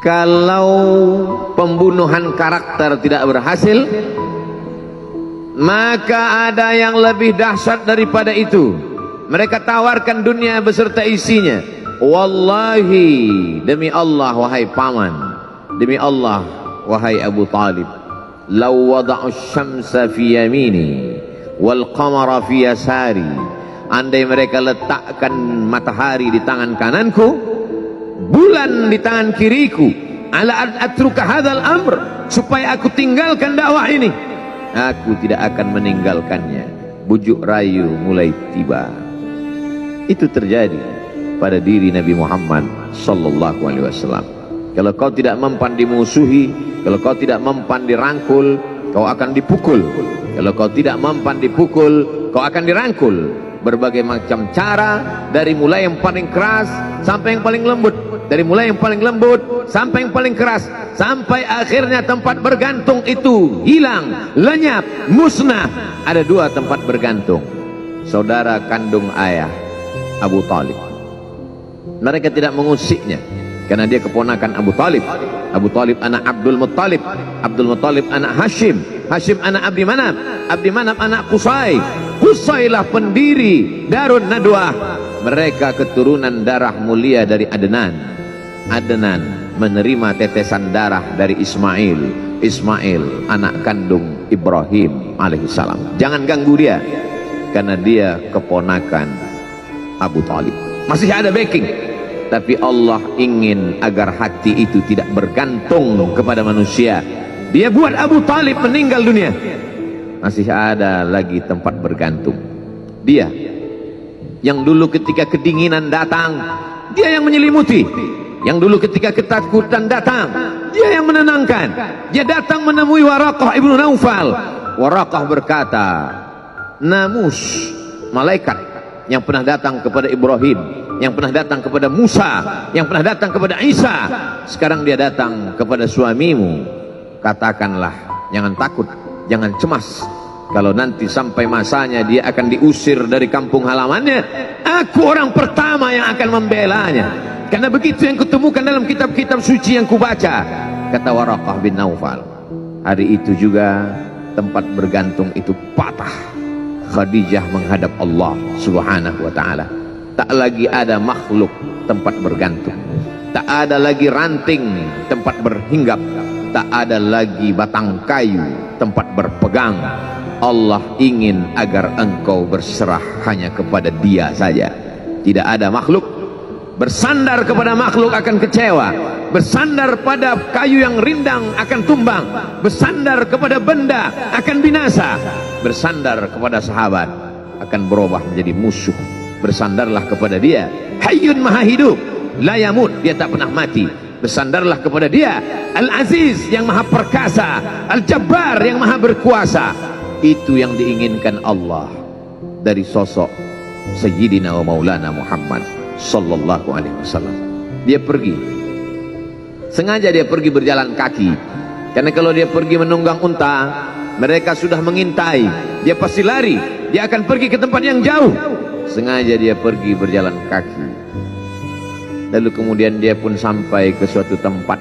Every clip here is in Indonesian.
Kalau pembunuhan karakter tidak berhasil, maka ada yang lebih dahsyat daripada itu. Mereka tawarkan dunia beserta isinya. Wallahi, demi Allah wahai paman, demi Allah wahai Abu Talib, law wada'u syamsa fi yamini wal qamara fi yasari, andai mereka letakkan matahari di tangan kananku, bulan di tangan kiriku, ala atruka hadzal amr, supaya aku tinggalkan dakwah ini, aku tidak akan meninggalkannya. Bujuk rayu mulai tiba. Itu terjadi pada diri Nabi Muhammad sallallahu alaihi wasallam. Kalau kau tidak mempan dimusuhi, kalau kau tidak mempan dirangkul, kau akan dipukul. Kalau kau tidak mempan dipukul, kau akan dirangkul. Berbagai macam cara, dari mulai yang paling keras sampai yang paling lembut, dari mulai yang paling lembut sampai yang paling keras, sampai akhirnya tempat bergantung itu hilang, lenyap, musnah. Ada dua tempat bergantung, saudara kandung ayah Abu Talib. Mereka tidak mengusiknya karena dia keponakan Abu Talib. Abu Talib anak Abdul Muttalib, Abdul Muttalib anak Hashim, Hashim anak Abdi Manaf, Abdi Manaf anak Qusay, Qusaylah pendiri Darun Nadwah. Mereka keturunan darah mulia dari Adnan. Adnan menerima tetesan darah dari Ismail. Ismail anak kandung Ibrahim alaihissalam. Jangan ganggu dia, karena dia keponakan Abu Talib. Masih ada backing, tapi Allah ingin agar hati itu tidak bergantung kepada manusia. Dia buat Abu Talib meninggal dunia, masih ada lagi tempat bergantung. Dia yang dulu ketika kedinginan datang, dia yang menyelimuti. Yang dulu ketika ketakutan datang, dia yang menenangkan. Dia datang menemui Waraqah ibnu Naufal. Waraqah berkata, Namus, malaikat yang pernah datang kepada Ibrahim, yang pernah datang kepada Musa, yang pernah datang kepada Isa, sekarang dia datang kepada suamimu. Katakanlah, jangan takut, jangan cemas. Kalau nanti sampai masanya dia akan diusir dari kampung halamannya, aku orang pertama yang akan membelanya. Karena begitu yang kutemukan dalam kitab-kitab suci yang kubaca, kata Waraqah bin Naufal. Hari itu juga tempat bergantung itu patah. Khadijah menghadap Allah subhanahu wa ta'ala. Tak lagi ada makhluk tempat bergantung, tak ada lagi ranting tempat berhinggap, tak ada lagi batang kayu tempat berpegang. Allah ingin agar engkau berserah hanya kepada Dia saja. Tidak ada makhluk. Bersandar kepada makhluk akan kecewa, bersandar pada kayu yang rindang akan tumbang, bersandar kepada benda akan binasa, bersandar kepada sahabat akan berubah menjadi musuh. Bersandarlah kepada Dia, Hayyun Maha Hidup, la yamut, Dia tak pernah mati. Bersandarlah kepada Dia, Al-Aziz yang Maha Perkasa, Al-Jabbar yang Maha Berkuasa. Itu yang diinginkan Allah dari sosok Sayyidina wa Maulana Muhammad sallallahu alaihi wasallam. Dia pergi, sengaja dia pergi berjalan kaki, karena kalau dia pergi menunggang unta, mereka sudah mengintai. Dia pasti lari, dia akan pergi ke tempat yang jauh. Sengaja dia pergi berjalan kaki. Lalu kemudian dia pun sampai ke suatu tempat.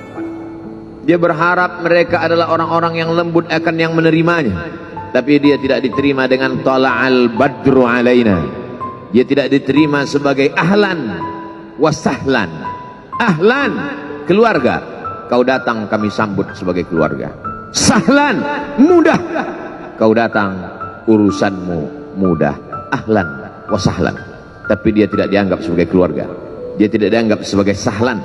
Dia berharap mereka adalah orang-orang yang lembut akan yang menerimanya, tapi dia tidak diterima dengan tala'al badru alaina. Dia tidak diterima sebagai ahlan wasahlan. Ahlan, keluarga, kau datang kami sambut sebagai keluarga. Sahlan, mudah, kau datang urusanmu mudah. Ahlan wasahlan. Tapi dia tidak dianggap sebagai keluarga, dia tidak dianggap sebagai sahlan,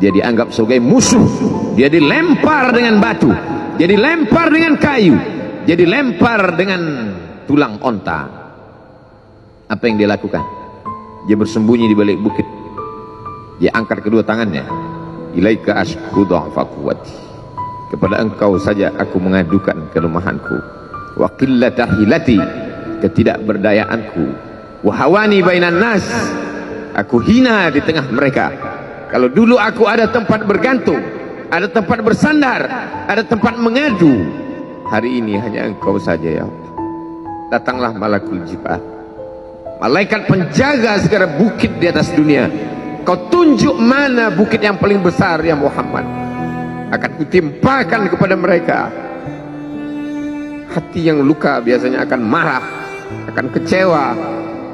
dia dianggap sebagai musuh. Dia dilempar dengan batu, dia dilempar dengan kayu, dia dilempar dengan tulang onta. Apa yang dia lakukan? Dia bersembunyi di balik bukit. Dia angkat kedua tangannya. Ilaika ashku dha'fa quwwati, kepada engkau saja aku mengadukan kelemahanku. Wa qillata hilati, ketidakberdayaanku. Wa hawani bainan nas, aku hina di tengah mereka. Kalau dulu aku ada tempat bergantung, ada tempat bersandar, ada tempat mengadu, hari ini hanya engkau saja ya Allah. Datanglah malakul jibal, malaikat penjaga segala bukit di atas dunia. Kau tunjuk mana bukit yang paling besar ya Muhammad. akan kutimpakan kepada mereka. Hati yang luka biasanya akan marah, akan kecewa,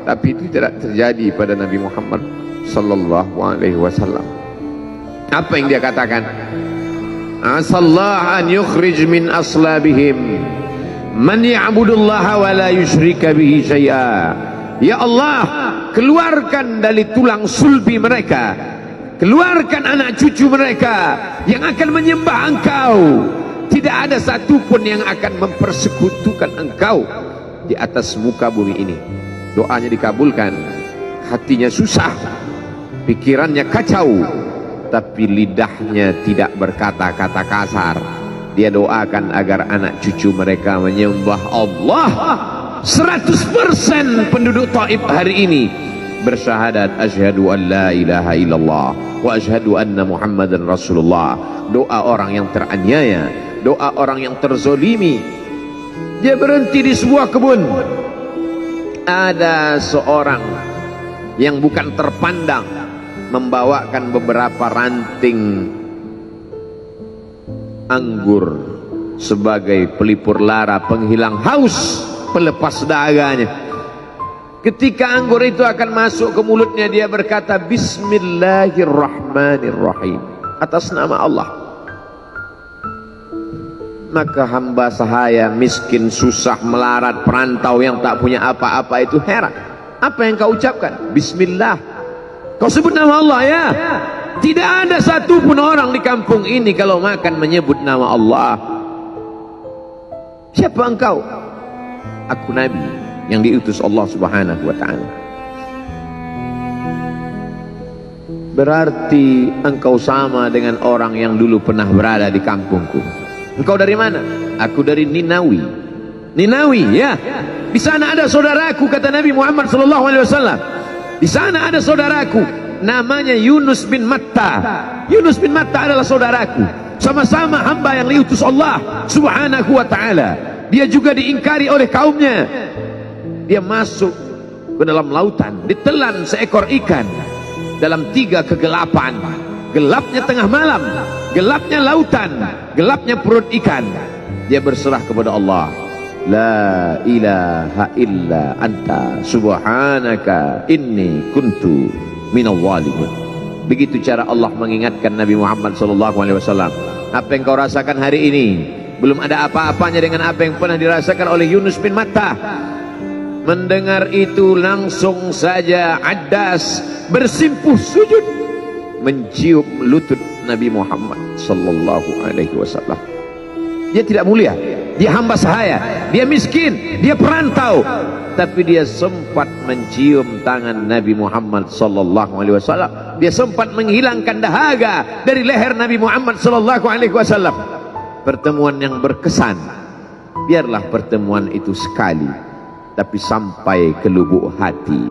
tapi itu tidak terjadi pada Nabi Muhammad sallallahu alaihi wasallam. Apa yang dia katakan? Asallah an yukhrij min aslabihim man ya'budullaha wa la yusyrika bihi syai'a. Ya Allah, keluarkan dari tulang sulbi mereka, keluarkan anak cucu mereka yang akan menyembah Engkau. Tidak ada satupun yang akan mempersekutukan Engkau di atas muka bumi ini. Doanya dikabulkan, hatinya susah, pikirannya kacau, tapi lidahnya tidak berkata-kata kasar. Dia doakan agar anak cucu mereka menyembah Allah. 100% penduduk Taif hari ini bersyahadat asyhadu an la ilaha illallah wa asyhadu anna Muhammadan Rasulullah. Doa orang yang teraniaya, doa orang yang terzolimi. Dia berhenti di sebuah kebun. Ada seorang yang bukan terpandang membawakan beberapa ranting anggur sebagai pelipur lara, penghilang haus, pelepas dahaganya. Ketika anggur itu akan masuk ke mulutnya, dia berkata Bismillahirrahmanirrahim, atas nama Allah. Maka hamba sahaya miskin, susah, melarat, perantau yang tak punya apa-apa itu heran. Apa yang kau ucapkan? Bismillah. Kau sebut nama Allah ya? Tidak ada satupun orang di kampung ini kalau makan menyebut nama Allah. Siapa engkau? Aku Nabi yang diutus Allah Subhanahu wa ta'ala. Berarti engkau sama dengan orang yang dulu pernah berada di kampungku. Engkau dari mana? Aku dari Ninawi. Ninawi, ya. Di sana ada saudaraku, kata Nabi Muhammad sallallahu alaihi wasallam. Di sana ada saudaraku namanya Yunus bin Matta. Yunus bin Matta adalah saudaraku. Sama-sama hamba yang diutus Allah Subhanahu wa ta'ala. Dia juga diingkari oleh kaumnya. Dia masuk ke dalam lautan, ditelan seekor ikan dalam 3 kegelapan. Gelapnya tengah malam, gelapnya lautan, gelapnya perut ikan. Dia berserah kepada Allah. La ilaha illa anta subhanaka inni kuntu minal zalimin. Begitu cara Allah mengingatkan Nabi Muhammad sallallahu alaihi wasallam. Apa yang kau rasakan hari ini belum ada apa-apanya dengan apa yang pernah dirasakan oleh Yunus bin Matta. Mendengar itu langsung saja Addas bersimpuh sujud mencium lutut Nabi Muhammad sallallahu alaihi wasallam. Dia tidak mulia, dia hamba sahaya, dia miskin, dia perantau, tapi dia sempat mencium tangan Nabi Muhammad sallallahu alaihi wasallam. Dia sempat menghilangkan dahaga dari leher Nabi Muhammad sallallahu alaihi wasallam. Pertemuan yang berkesan. Biarlah pertemuan itu sekali, tapi sampai ke lubuk hati.